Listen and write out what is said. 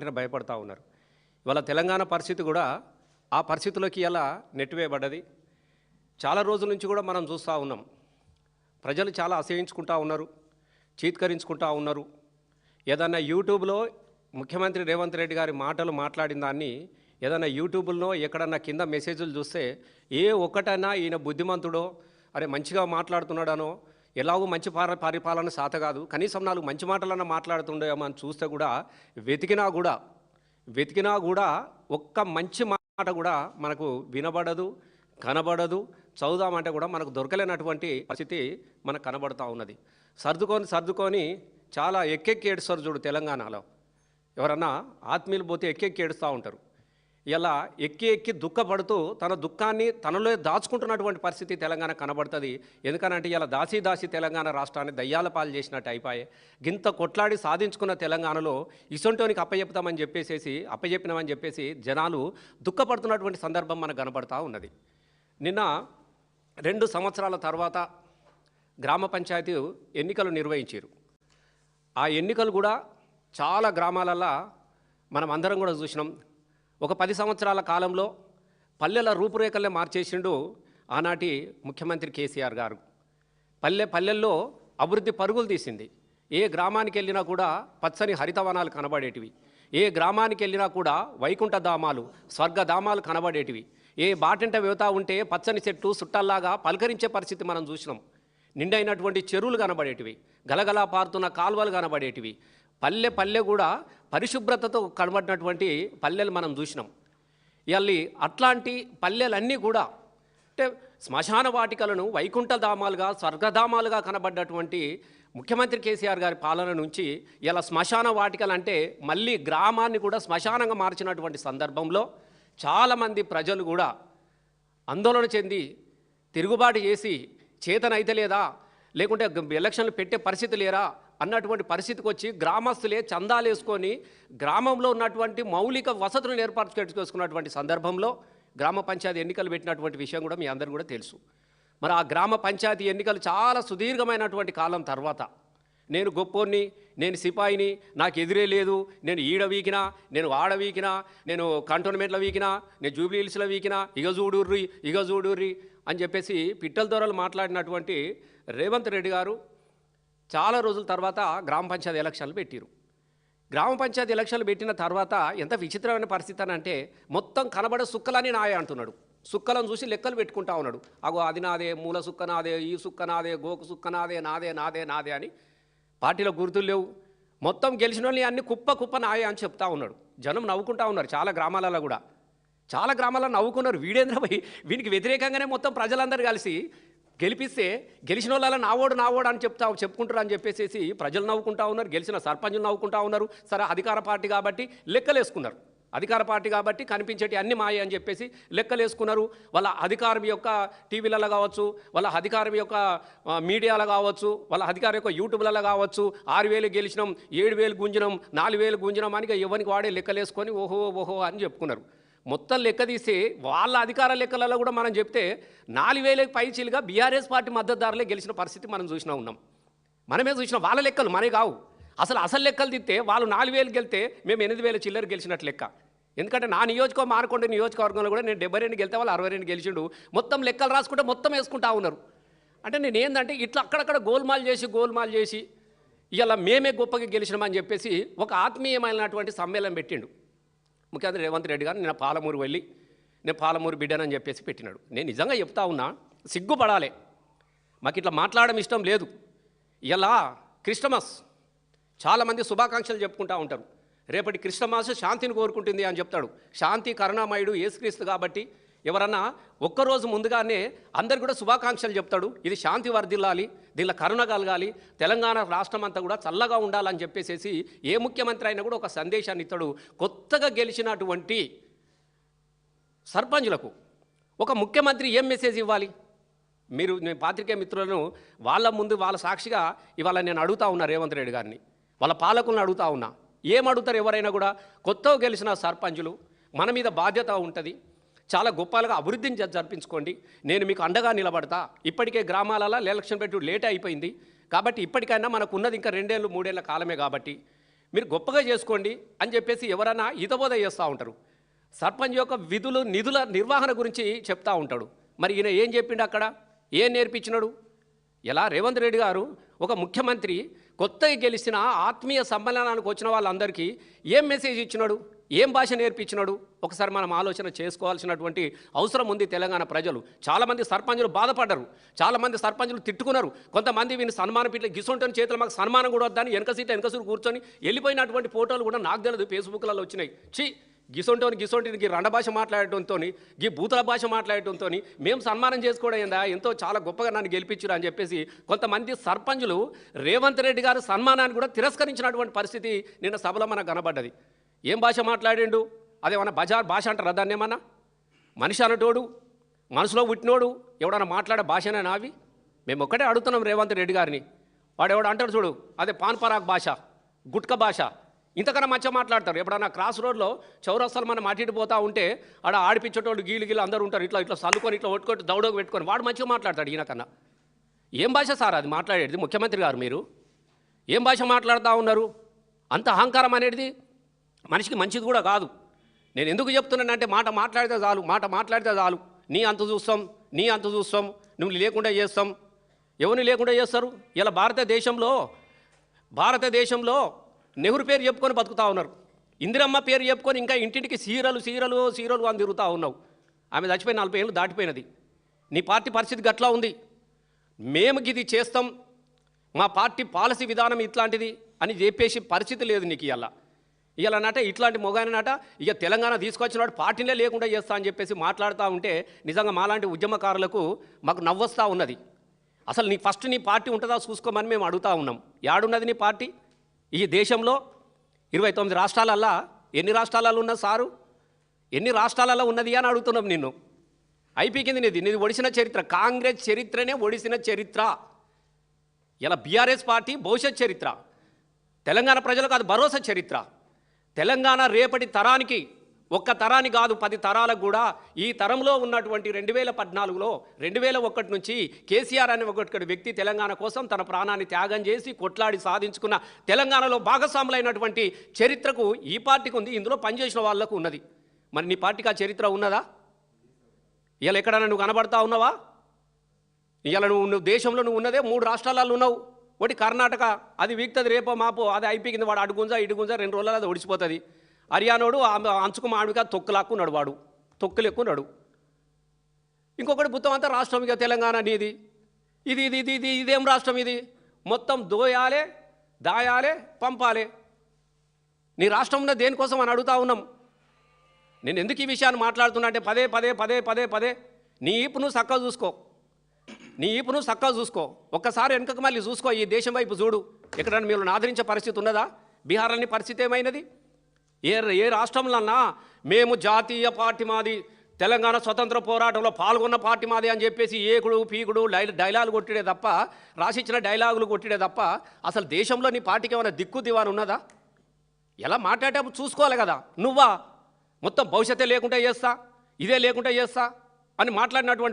అంటే భయపడతా ఉన్నారు. ఇవాళ తెలంగాణ పరిస్థితి కూడా ఆ పరిస్థితిలోకి ఇలా నెట్టివేయబడ్డది. చాలా రోజుల నుంచి కూడా మనం చూస్తూ ఉన్నాం. ప్రజలు చాలా అసహించుకుంటా ఉన్నారు, చీత్కరించుకుంటా ఉన్నారు. ఏదన్నా యూట్యూబ్లో ముఖ్యమంత్రి రేవంత్ రెడ్డి గారి మాటలు మాట్లాడిన దాన్ని ఏదన్నా యూట్యూబ్లో ఎక్కడన్నా కింద మెసేజ్లు చూస్తే ఏ ఒక్కటైనా ఈయన బుద్ధిమంతుడో, అరే మంచిగా మాట్లాడుతున్నాడనో, ఎలాగో మంచి పరిపాలన సాత కాదు, కనీసం 4 మంచి మాటలన్నా మాట్లాడుతుండేమో అని చూస్తే కూడా వెతికినా కూడా ఒక్క మంచి మాట కూడా మనకు వినబడదు, కనబడదు. చదువుదామంటే కూడా మనకు దొరకలేనటువంటి పరిస్థితి మనకు కనబడుతూ ఉన్నది. సర్దుకొని చాలా ఎక్కెక్కి ఏడుస్తారు చూడు తెలంగాణలో. ఎవరన్నా ఆత్మీయులు పోతే ఎక్కెక్కి ఏడుస్తూ ఉంటారు. ఇలా ఎక్కి దుఃఖపడుతూ తన దుఃఖాన్ని తనలో దాచుకుంటున్నటువంటి పరిస్థితి తెలంగాణ కనబడుతుంది. ఎందుకనంటే ఇలా దాసి తెలంగాణ రాష్ట్రాన్ని దయ్యాల పాలు చేసినట్టు అయిపోయి గింత కొట్లాడి సాధించుకున్న తెలంగాణలో ఇసొంటోనికి అప్పచెప్పినామని చెప్పేసి జనాలు దుఃఖపడుతున్నటువంటి సందర్భం మనకు కనబడుతూ ఉన్నది. నిన్న 2 సంవత్సరాల తర్వాత గ్రామ పంచాయతీ ఎన్నికలు నిర్వహించారు. ఆ ఎన్నికలు కూడా చాలా గ్రామాలల్లో మనం అందరం కూడా చూసినాం. ఒక 10 సంవత్సరాల కాలంలో పల్లెల రూపురేఖలనే మార్చేసిండు ఆనాటి ముఖ్యమంత్రి కేసీఆర్ గారు. పల్లెల్లో అభివృద్ధి పరుగులు తీసింది. ఏ గ్రామానికి వెళ్ళినా కూడా పచ్చని హరితవనాలు కనబడేటివి. ఏ గ్రామానికి వెళ్ళినా కూడా వైకుంఠధామాలు, స్వర్గధామాలు కనబడేటివి. ఏ బాటంట వెళ్తా ఉంటే పచ్చని చెట్టు చుట్టల్లాగా పలకరించే పరిస్థితి మనం చూసినాం. నిండైనటువంటి చెరువులు కనబడేటివి, గలగలా పారుతున్న కాలువలు కనబడేటివి. పల్లె కూడా పరిశుభ్రతతో కనబడినటువంటి పల్లెలు మనం చూసినాం. ఇవాళ అట్లాంటి పల్లెలన్నీ కూడా అంటే శ్మశాన వాటికలను వైకుంఠధామాలుగా, స్వర్గధామాలుగా కనబడ్డటువంటి ముఖ్యమంత్రి కేసీఆర్ గారి పాలన నుంచి ఇలా శ్మశాన వాటికలు అంటే మళ్ళీ గ్రామాన్ని కూడా శ్మశానంగా మార్చినటువంటి సందర్భంలో చాలామంది ప్రజలు కూడా ఆందోళన చెంది తిరుగుబాటు చేసి చేతనైతే లేదా, లేకుంటే ఎలక్షన్లు పెట్టే పరిస్థితి లేరా అన్నటువంటి పరిస్థితికి వచ్చి గ్రామస్తులే చందాలు వేసుకొని గ్రామంలో ఉన్నటువంటి మౌలిక వసతులను ఏర్పరచుకొచ్చుకున్నటువంటి సందర్భంలో గ్రామ పంచాయతీ ఎన్నికలు పెట్టినటువంటి విషయం కూడా మీ అందరికీ కూడా తెలుసు. మరి ఆ గ్రామ పంచాయతీ ఎన్నికలు చాలా సుదీర్ఘమైనటువంటి కాలం తర్వాత నేను గొప్పోన్ని, నేను సిపాయిని, నాకు ఎదురే లేదు, నేను ఈడ వీకినా, నేను ఆడ వీకినా, నేను కంటోన్మెంట్లో వీకినా, నేను జూబ్లీ హిల్స్లో వీకినా, ఇగ చూడుర్రి అని చెప్పేసి పిట్టల దొరలు మాట్లాడినటువంటి రేవంత్ రెడ్డి గారు చాలా రోజుల తర్వాత గ్రామ పంచాయతీ ఎలక్షన్లు పెట్టారు. గ్రామ పంచాయతీ ఎలక్షన్లు పెట్టిన తర్వాత ఎంత విచిత్రమైన పరిస్థితి అని అంటే మొత్తం కనబడే సుక్కలని నాయ అంటున్నాడు. సుక్కలను చూసి లెక్కలు పెట్టుకుంటా ఉన్నాడు. అగో అది నాదే, మూల సుక్క నాదే, ఈ సుక్క నాదే, గోకు సుక్క నాదే, నాదే అని పార్టీలో గుర్తులు లేవు. మొత్తం గెలిచిన వాళ్ళని అన్ని కుప్ప నాయ అని చెప్తా ఉన్నాడు. జనం నవ్వుకుంటా ఉన్నారు. చాలా గ్రామాలలో నవ్వుకున్నారు. వీడేంద్రపై వీనికి వ్యతిరేకంగానే మొత్తం ప్రజలందరూ కలిసి గెలిపిస్తే గెలిచిన వాళ్ళ నావోడు అని చెప్పుకుంటారు అని చెప్పేసి ప్రజలు నవ్వుకుంటా ఉన్నారు, గెలిచిన సర్పంచులు నవ్వుకుంటా ఉన్నారు. సరే అధికార పార్టీ కాబట్టి లెక్కలేసుకున్నారు. అధికార పార్టీ కాబట్టి కనిపించేటి అన్ని మాయ అని చెప్పేసి లెక్కలేసుకున్నారు. వాళ్ళ అధికారం యొక్క టీవీలలో కావచ్చు, వాళ్ళ అధికారం యొక్క మీడియాలో కావచ్చు, వాళ్ళ అధికారం యొక్క యూట్యూబ్లలో కావచ్చు, 6,000 గెలిచినాం, 7,000 గుంజినాం, 4,000 గుంజినాం అని ఎవరికి వాడే లెక్కలేసుకొని ఓహో అని చెప్పుకున్నారు. మొత్తం లెక్క తీసి వాళ్ళ అధికార లెక్కలలో కూడా మనం చెప్తే 4,000 పైచీలుగా బీఆర్ఎస్ పార్టీ మద్దతుదారులే గెలిచిన పరిస్థితి మనం ఉన్నాం. మనమే చూసినాం. వాళ్ళ లెక్కలు మనే కావు. అసలు లెక్కలు తిస్తే వాళ్ళు 4,000 గెలితే మేము 8,000 చిల్లర గెలిచినట్లు లెక్క. ఎందుకంటే నా మానకొండ నియోజకవర్గంలో కూడా నేను 72 గెలితే వాళ్ళు 62 గెలిచిండు. మొత్తం లెక్కలు రాసుకుంటే మొత్తం వేసుకుంటా ఉన్నారు. అంటే నేను ఏంటంటే ఇట్లా అక్కడక్కడ గోల్మాల్ చేసి ఇలా మేమే గొప్పగా గెలిచినామని చెప్పేసి ఒక ఆత్మీయమైనటువంటి సమ్మేళనం పెట్టిండు ముఖ్యమంత్రి రేవంత్ రెడ్డి గారు. నేను పాలమూరు వెళ్ళి నేను పాలమూరు బిడ్డనని చెప్పేసి పెట్టినాడు. నేను నిజంగా చెప్తా ఉన్నా, సిగ్గుపడాలి. మాకు ఇట్లా మాట్లాడడం ఇష్టం లేదు. ఇలా క్రిస్టమస్ చాలామంది శుభాకాంక్షలు చెప్పుకుంటూ ఉంటారు. రేపటి క్రిస్టమస్ శాంతిని కోరుకుంటుంది అని చెప్తాడు. శాంతి కరుణామయుడు యేసుక్రీస్తు కాబట్టి ఎవరన్నా ఒక్కరోజు ముందుగానే అందరు కూడా శుభాకాంక్షలు చెప్తాడు. ఇది శాంతి వర్ధిల్లాలి, దీనిలో కరుణ కలగాలి, తెలంగాణ రాష్ట్రం అంతా కూడా చల్లగా ఉండాలని చెప్పేసి ఏ ముఖ్యమంత్రి అయినా కూడా ఒక సందేశాన్ని ఇస్తాడు. కొత్తగా గెలిచినటువంటి సర్పంచులకు ఒక ముఖ్యమంత్రి ఏం మెసేజ్ ఇవ్వాలి? మీరు నేను పాత్రికేయ మిత్రులను వాళ్ళ ముందు వాళ్ళ సాక్షిగా ఇవాళ నేను అడుగుతా ఉన్నా రేవంత్ రెడ్డి గారిని, వాళ్ళ పాలకులను అడుగుతా ఉన్నా. ఏం అడుగుతారు ఎవరైనా కూడా? కొత్తగా గెలిచిన సర్పంచులు మన మీద బాధ్యత ఉంటుంది, చాలా గొప్పగా అభివృద్ధిని జరిపించుకోండి, నేను మీకు అండగా నిలబడతా. ఇప్పటికే గ్రామాలలో ఎలక్షన్ పెట్టి లేట్ అయిపోయింది కాబట్టి ఇప్పటికైనా మనకు ఉన్నది ఇంకా 2 ఏళ్ళు 3 ఏళ్ల కాలమే కాబట్టి మీరు గొప్పగా చేసుకోండి అని చెప్పేసి ఎవరైనా హితబోధ చేస్తూ ఉంటారు. సర్పంచ్ యొక్క విధులు నిధుల నిర్వహణ గురించి చెప్తా ఉంటాడు. మరి ఈయన ఏం చెప్పిండు అక్కడ? ఏం నేర్పించినాడు? ఎలా రేవంత్ రెడ్డి గారు ఒక ముఖ్యమంత్రి కొత్తగా గెలిచిన ఆత్మీయ సమ్మేళనానికి వచ్చిన వాళ్ళందరికీ ఏం మెసేజ్ ఇచ్చినాడు? ఏం భాష నేర్పించినాడు? ఒకసారి మనం ఆలోచన చేసుకోవాల్సినటువంటి అవసరం ఉంది. తెలంగాణ ప్రజలు చాలామంది సర్పంచులు బాధపడ్డారు, చాలామంది సర్పంచులు తిట్టుకున్నారు. కొంతమంది వీని సన్మానం పీట్ల గిసొంటని చేతులు మాకు సన్మానం కూడా వద్దని వెనకసూరు కూర్చొని వెళ్ళిపోయినటువంటి ఫోటోలు కూడా నాకు తెలియదు, ఫేస్బుక్లలో వచ్చినాయి. గిసొంటిని రండ భాష మాట్లాడటంతో, గీ భూతల భాష మాట్లాడటంతో మేము సన్మానం చేసుకోవడం ఏందా, ఎంతో చాలా గొప్పగా నన్ను గెలిపించారు అని చెప్పేసి కొంతమంది సర్పంచులు రేవంత్ రెడ్డి గారు సన్మానాన్ని కూడా తిరస్కరించినటువంటి పరిస్థితి నిన్న సభలో మనకు కనబడ్డది. ఏం భాష మాట్లాడిండు? అదేమన్నా బజార్ భాష అంటారా దాన్ని? ఏమన్నా మనిషి అనటోడు, మనసులో పుట్టినోడు ఎవడన్నా మాట్లాడే భాషనే నావి? మేము ఒక్కటే అడుగుతున్నాం రేవంత్ రెడ్డి గారిని. వాడు ఎవడు అంటాడు చూడు, అదే పాన్ పరాగ్ భాష, గుట్క భాష, ఇంతకన్నా మంచిగా మాట్లాడతారు. ఎప్పుడన్నా క్రాస్ రోడ్లో చౌరస్తాలు మనం అటిపోతూ ఉంటే ఆడ ఆడిపించేటోళ్ళు గీలు అందరూ ఉంటారు, ఇట్లా సల్లుకొని ఇట్లా ఒట్టుకొట్టి దౌడకు పెట్టుకొని వాడు మంచిగా మాట్లాడతాడు. ఈయనకన్నా ఏం భాష సార్ అది మాట్లాడేది? ముఖ్యమంత్రి గారు మీరు ఏం భాష మాట్లాడుతూ ఉన్నారు? అంత అహంకారం అనేది మనిషికి మంచిది కూడా కాదు. నేను ఎందుకు చెప్తున్నానంటే మాట మాట్లాడితే చాలు నీ అంత చూస్తాం, నువ్వు లేకుండా చేస్తాం. ఎవరిని లేకుండా చేస్తారు? ఇలా భారతదేశంలో నెహ్రూ పేరు చెప్పుకొని బతుకుతా ఉన్నారు, ఇందిరమ్మ పేరు చెప్పుకొని ఇంకా ఇంటింటికి సీరలు అని తిరుగుతూ ఉన్నావు. ఆమె చచ్చిపోయి 40 ఏళ్ళు దాటిపోయినది. నీ పార్టీ పరిస్థితి గట్లా ఉంది. మేము ఇది చేస్తాం, మా పార్టీ పాలసీ విధానం ఇట్లాంటిది అని చెప్పేసి పరిస్థితి లేదు నీకు. ఇవాళ ఇట్లాంటి మొగానట ఇక తెలంగాణ తీసుకొచ్చినవాడు పార్టీనే లేకుండా చేస్తా అని చెప్పేసి మాట్లాడుతూ ఉంటే నిజంగా మాలాంటి ఉద్యమకారులకు మాకు నవ్వొస్తూ ఉన్నది. అసలు నీ పార్టీ ఉంటుందా చూసుకోమని మేము అడుగుతూ ఉన్నాం. యాడున్నది నీ పార్టీ? ఈ దేశంలో 29 రాష్ట్రాలల్లా ఎన్ని రాష్ట్రాలలో ఉన్న సారు? ఎన్ని రాష్ట్రాలలో ఉన్నది అని అడుగుతున్నాం నిన్ను. అయిపోయింది నీది ఒడిసిన చరిత్ర, కాంగ్రెస్ చరిత్రనే ఒడిసిన చరిత్ర. ఇలా బీఆర్ఎస్ పార్టీ భవిష్యత్ చరిత్ర, తెలంగాణ ప్రజలకు అది భరోసా చరిత్ర. తెలంగాణ రేపటి తరానికి, ఒక్క తరానికి కాదు 10 తరాలకు కూడా ఈ తరంలో ఉన్నటువంటి 2014లో 2001 నుంచి కేసీఆర్ అనే ఒక వ్యక్తి తెలంగాణ కోసం తన ప్రాణాన్ని త్యాగం చేసి కొట్లాడి సాధించుకున్న తెలంగాణలో భాగస్వాములైనటువంటి చరిత్రకు ఈ పార్టీకి ఉంది, ఇందులో పనిచేసిన వాళ్ళకు ఉన్నది. మరి నీ పార్టీకి ఆ చరిత్ర ఉన్నదా? ఇలా ఎక్కడైనా నువ్వు కనబడతా ఉన్నావా? ఇలా నువ్వు దేశంలో నువ్వు ఉన్నదే 3 రాష్ట్రాలలో ఉన్నావు. ఒకటి కర్ణాటక, అది వీక్తుంది రేపో మాపో, అది అయిపోయింది. వాడు అడుగుంజా ఇడుగుంజా 2 రోజులు అది ఒడిచిపోతుంది. హర్యానోడు అంచుకు మామిడిగా తొక్కులాక్కున్నాడు, వాడు తొక్కులు ఎక్కున్నాడు. ఇంకొకటి మొత్తం అంతా రాష్ట్రం ఇక తెలంగాణ నీది. ఇదేం రాష్ట్రం ఇది? మొత్తం దోయాలే, దాయాలే, పంపాలే. నీ రాష్ట్రం ఉన్న దేనికోసం అని అడుగుతా ఉన్నాం. నేను ఎందుకు ఈ విషయాన్ని మాట్లాడుతున్నా అంటే పదే నీ ఈపు నువ్వు చక్కగా చూసుకో. ఒక్కసారి వెనుకకు మళ్ళీ చూసుకో, ఈ దేశం వైపు చూడు. ఎక్కడన్నా మీరు ఆదరించే పరిస్థితి ఉన్నదా? బీహార్లోని పరిస్థితి ఏమైనది? ఏ రాష్ట్రంలోన్నా మేము జాతీయ పార్టీ మాది, తెలంగాణ స్వతంత్ర పోరాటంలో పాల్గొన్న పార్టీ మాది అని చెప్పేసి ఏకుడు పీకుడు డైలాగులు కొట్టిడే తప్ప, రాసిచ్చిన డైలాగులు కొట్టిడే తప్ప అసలు దేశంలో నీ పార్టీకి ఏమైనా దిక్కు దివాను ఉన్నదా? ఎలా మాట్లాడేటప్పుడు చూసుకోవాలి కదా. నువ్వా మొత్తం భవిష్యత్తే లేకుండా చేస్తా, ఇదే లేకుండా చేస్తా అని మాట్లాడినటువంటి